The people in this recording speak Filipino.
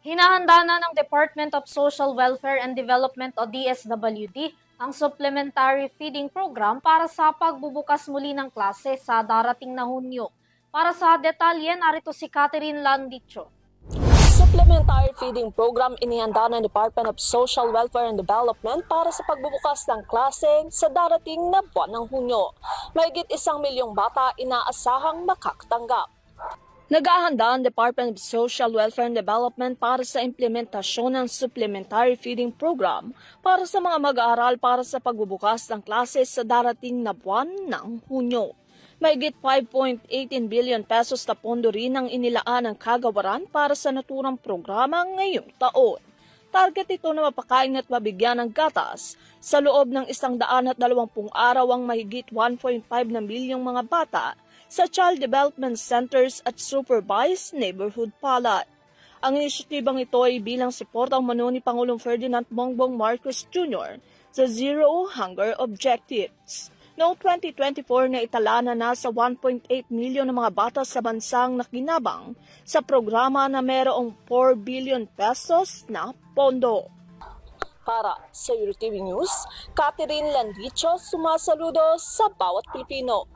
Hinahanda na ng Department of Social Welfare and Development o DSWD ang supplementary feeding program para sa pagbubukas muli ng klase sa darating na Hunyo. Para sa detalye, narito si Catherine Landicho. Supplementary feeding program inihanda ng Department of Social Welfare and Development para sa pagbubukas ng klase sa darating na buwan ng Hunyo. Mahigit 1 milyong bata inaasahang makakatanggap. Naghahanda ang Department of Social Welfare and Development para sa implementasyon ng supplementary feeding program para sa mga mag-aaral para sa pagbubukas ng klase sa darating na buwan ng Hunyo. Mahigit 5.18 billion pesos na pondo rin ang inilaan ng kagawaran para sa naturang programa ngayong taon. Target ito na mapakain at mabigyan ng gatas sa loob ng 120 araw ang mahigit 1.5 na milyong mga bata sa Child Development Centers at Supervised Neighborhood Palat. Ang inisyatibang ito ay bilang suporta umano ni Pangulong Ferdinand Bongbong Marcos Jr. sa Zero Hunger Objectives. Noong 2024 na itala na nasa 1.8 milyon ng mga bata sa bansang nakinabang sa programa na mayroong 4 billion pesos na pondo. Para sa EuroTV News, Catherine Landicho, sumasaludo sa bawat Pilipino.